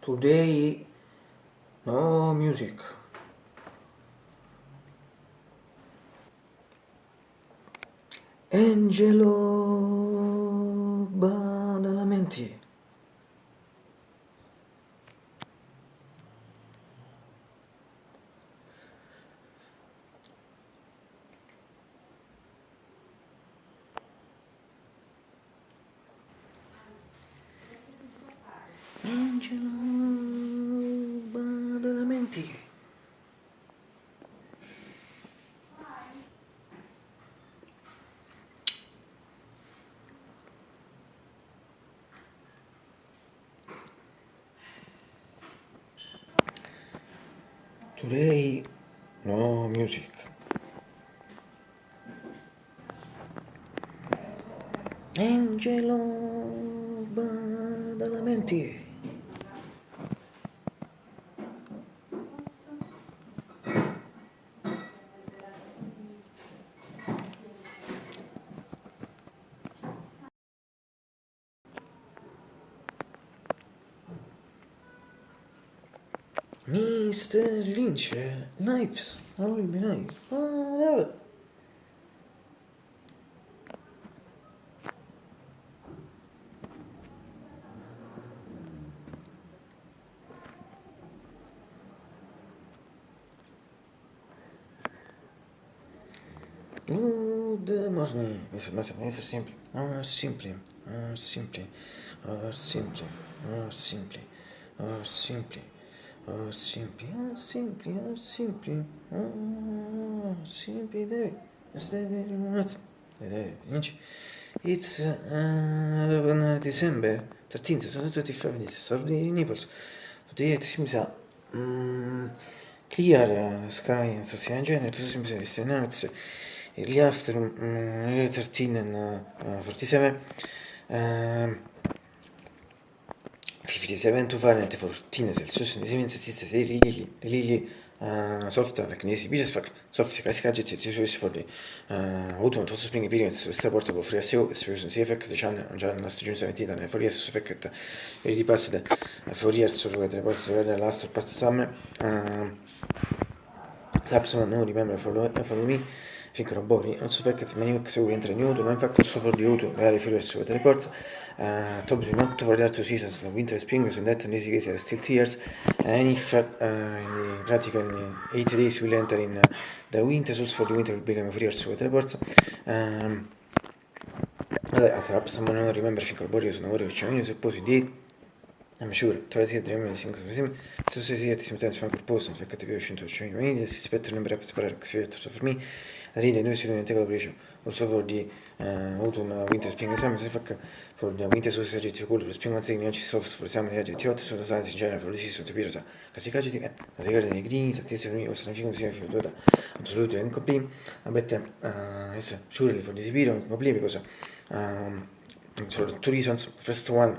Today, no music. Angelo Badalamenti. Angelo Badalamenti. Today, no music. Angelo Badalamenti. Mr. Lynch, knives. How will be nice? Whatever. Good morning. Mr. Simply. Simply. Simply. Simply. Simply. Simply. Simply. Simply. Simply. Simply. David. Lynch. It's on December 13th, 2025. This is Saturday in Naples. Today it seems clear sky, in general, it seems it's nights. Early afternoon, 13 and 47. 57 to Fahrenheit, 14 Celsius, really soft, like easy beaches, soft gadgets, it's usually for the autumn, also spring periods, questa porta può offrire sia si effect, diciamo, già nella stagione 17, nel fuori su effect, e di past, fuori su the ports, the last past summer, perhaps no remember follow me, think robori, also effect, many weeks we enter new, non fa corso for the autumn, very furious with the reports, top do not for the other 2 seasons, winter and spring, so in that in this case are still 2 years, and if in the practical 8 days will enter in the winter, also for the winter will become 3 years with the reports. Perhaps someone don't remember think robori, so no worry, which I suppose did. I'm sure, twice a dream and things so see at the same time my purpose, so I got to be a to show you. This is better number of so for me, I read a new student collaboration, also for the autumn, winter, spring, summer, for the winter sausage to cool, for spring one thing, soft for summer, hot, so the science in general for the season to be as a casicagity, as I got the greens, at this me, also nothing to see if absolutely and copy. I bet it's surely for this video, probably because for 2 reasons. First one,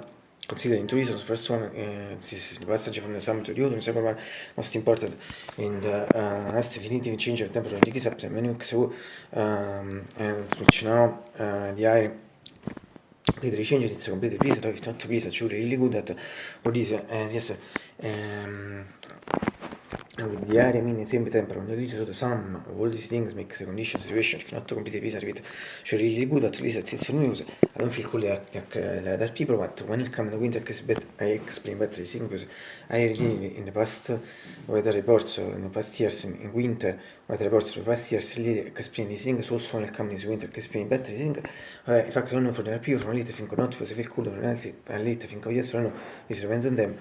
considering 2 reasons. First one, this is the passage from the summer to the autumn. Second one, most important, in the last definitive change of temperature in decrease up to many weeks ago, and which now the air completely changed, it's completely peace, if not peace, it's really good at all this, yes, with the area, I mean, same temperature, on the so the sum of all these things makes the condition situation, if not completely peace, with really good, at least it's news. I don't feel cool like other people, but when it comes to winter, I explain better this thing, because I really, in the past weather reports, in the past years, in winter, weather reports for the past years, really explain these things, also when it comes to winter, explain better these things. In fact, I don't know for the people from late, I think or not, because I feel cool, and late, I think, oh yes or no, this depends on them.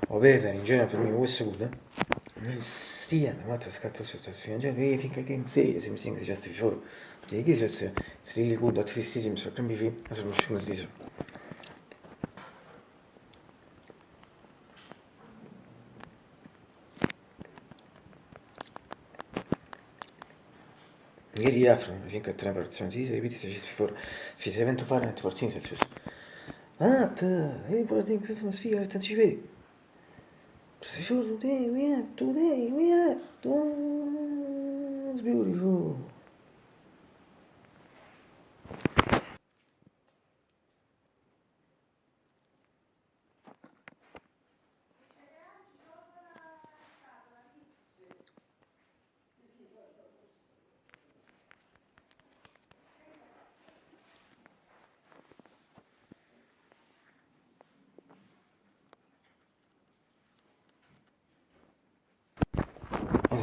However, in general, for me, always good. Still, what has got also to see, in general, I think I can say the same thing as just before. But I guess it's really good, at least it seems, so can be free, as I'm sure this. Ieri afternoon, I think at temperature, this repeated just before, 57 to Fahrenheit, 14 Celsius. But, everybody thinks Christmas figure anticipated. Sure, today we have, it's beautiful.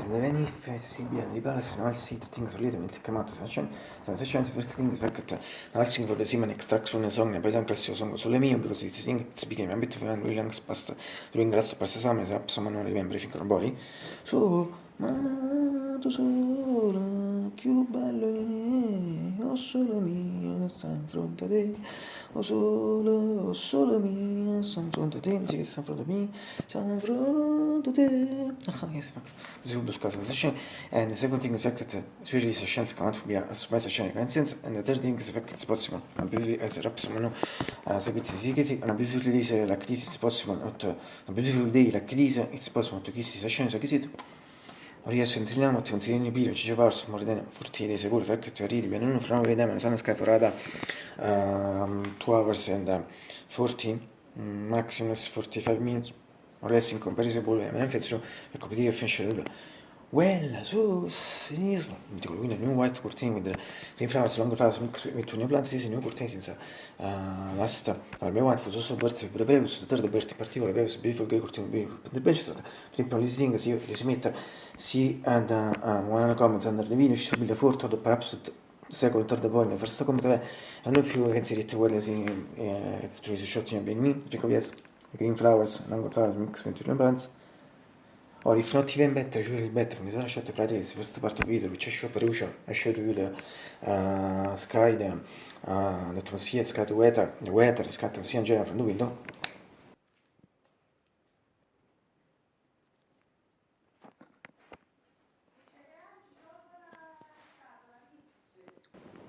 wenn ich sensibel die Basis als sieht Dinge so leben mit gemacht das schon first thing fact nothing for the semen extraction a song per esempio se song sulle mie because it's thing it's begin a bit of an really past doing grasso per sesame se insomma non remember finché non body so ma tu sola più bello è o solo mia sta in fronte a te o solo mia sta in fronte a te sì che sta in fronte a me sta in fronte a te yes fact so das quasi position and the second thing is fact that usually is a chance can't be a space chance coincidence and the third thing is fact it's possible and be as rap sono se biti sì che sì una bisogna dire la crisi is possible not una bisogna dire la crisi it's possible to kiss is chance che sì riesce a consigliare pilo ci farso morire forti di sicuro perché tu arrivi bene non fra vediamo sana scaforata 2 hours and 14 maximum 45 minutes or less in comparison with me penso per capire finisce well so seriously dico quindi new white curtain with the green flowers long flowers mix with new plants is new curtain senza basta allora white for just birthday per breve su third birthday particolare breve su beautiful grey curtain beautiful the bench stata tipo listing si smette si and one comments under the video should be the fourth or perhaps second third point the first comment I know if you can see it well as in to shot in me because yes green flowers long flowers mix with new plants or if not even better, usually better from the sun shot practice first part of video which I show Perugia, I showed you the sky, the atmosphere, sky, the weather, sky, sia in general from the window.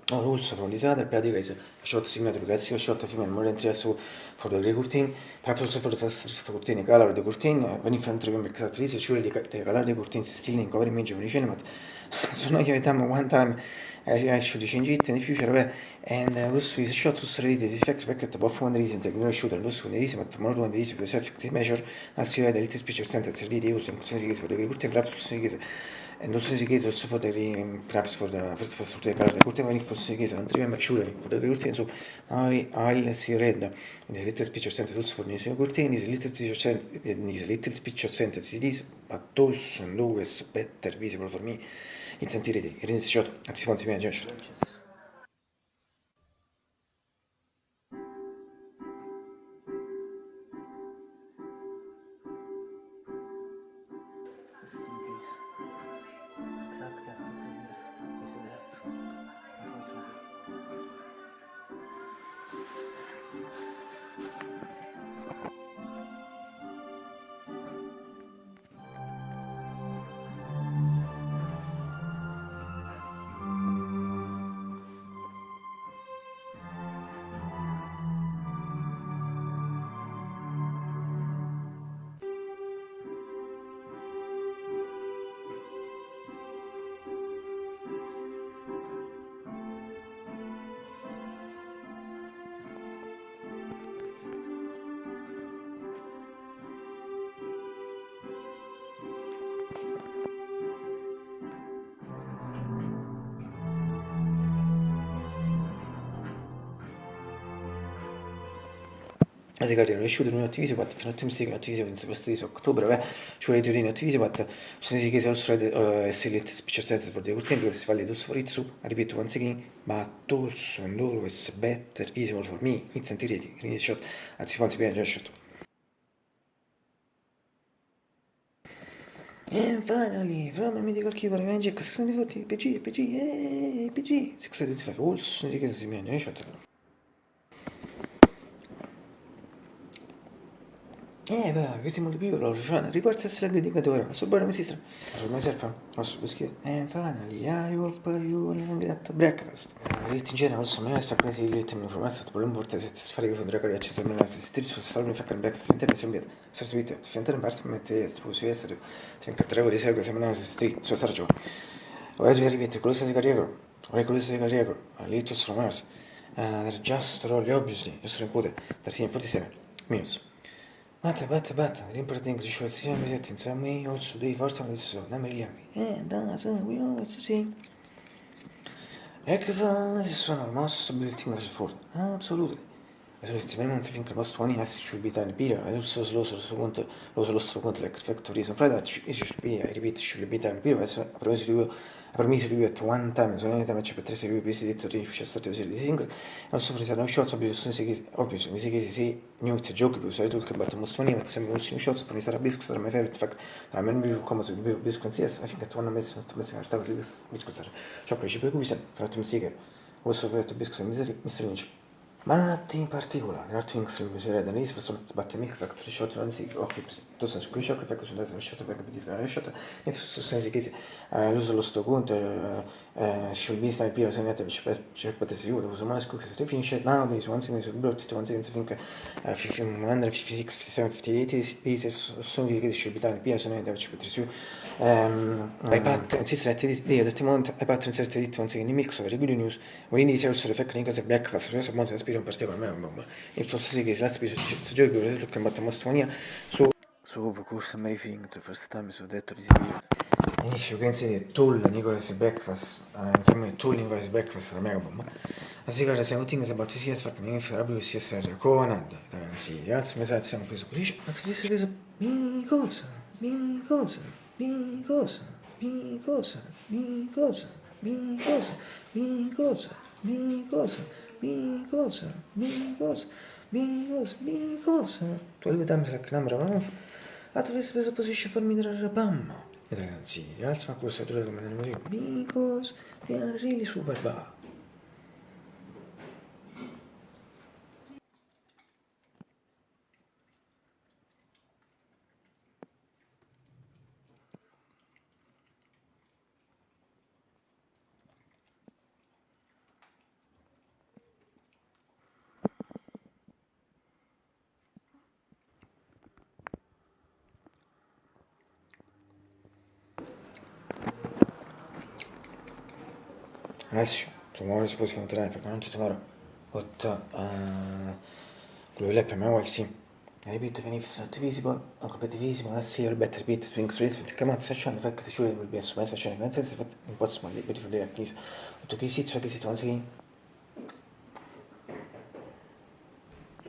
Also from this other practice, I shot similar to the I shot a female more interest for the grey curtain, perhaps also for the first curtain, color of the curtain, when you can't remember exactly, it's usually the color of the curtain is still in cover image of the cinema, so now you have done one time, I actually change it in the future, and also is shot to read the effect back at the buff one reason, the mirror shooter, also the easy, but more than the easy because effective measure, as you had a little speech of sentence, really using for the grey curtain, perhaps and also in this case also for the perhaps for the first the color the curtain when it was in case I don't remember surely for the curtain so I see red in the little speech of sentence also for the new curtain is a little speech of sentence is a little speech of sentence it is but also always better visible for me in entirety it is shot at 60 minutes. As guardiano le shoot non attivi quattro fino a tempo attivi in questo di ottobre ci vuole teoria attivi quattro sono si chiede also select special set for the curtain because it's valid also for it so I repeat once again but also and always better visible for me it's entirety in this shot at 60 bene shot and finally from a medical keeper magic 640 PG 625 also di che si bene shot beh, questi molto più veloci, cioè, riporta essere l'indicatore, so buona mi sistra, so mi serve, posso bischiere, and finally, I hope you will get breakfast. In genere, also, mi fa quasi il tema informazione, per l'importante se fare che fondre con access al menù, se ti salvi fa per breakfast, intende se un se tu vite, se intende parte mette sfusi essere, se anche tre ore segue, se menù, se sti, su sargio. Ora tu ripeti, quello di carriero, litus from Mars, they're just really obviously, just include, 1347 minutes. But, l'important visualization is in some way also the important so number 11. And that's we always see. Ecco, this is one of the most building that forward. Absolutely. Also jetzt wenn man sich findet, was 20 has should be done beer. Also so conto like factor reason for that is should be I repeat should be done beer. Adesso a promesso di at one time so ogni time c'è per tre segui questi detto di c'è stato così di things non so fare no shots obviously se obviously mi si sì new it's a joke più sai tu che batto most 20 ma sembra un shots for mi sarà biscuit sarà my favorite fact tra me non come so biscuit sì I think at one mess sto messing stavo biscuit chocolate ci puoi cui fatto mi sì che also fatto biscuit mi stringe Matti in particolare, l'altro Inks invece da lì sono sbatte Milk Factory Shot non si occhi tu sai su cui shot perché sono andato shot per capire la shot e su sensi che l'uso lo sto conto should be stai più se mette c'è potesse io uso mai scoop se finisce now there is one thing is blocked to one thing I think 156 57 58 is sono di che should be done più se mette c'è potesse io I pattern insiste di detto momento I pattern insiste di one thing in Milk so very good news when he also the fact che cosa breakfast so monte un partito per me e forse sì che la spesa se giochi per esempio che batte Mostonia su focus everything the first time so detto di sicuro inizio che insieme tool Nicholas breakfast insieme tool Nicholas breakfast la mega bomba la sigara se thing is about CS fucking me for WCSR Conad anzi ragazzi mi sa siamo preso così ma ti sei preso mi cosa mi cosa mi cosa mi cosa mi cosa mi cosa mi cosa mi cosa mi cosa mi cosa mi cosa mi cosa tu alle times la camera ma attraverso preso position farmi dare bamma e ragazzi alza una corsatura come nel motivo because they are really super bad. Adesso, tomorrow is supposed to be tonight, not tomorrow. But quello lì per me vuol sì. I repeat, even if it's not visible, or completely visible, let's see your better beat between streets, but come on, such an effect that surely will be a smash, such an event, it's impossible, beautiful day, please. But to kiss it once again.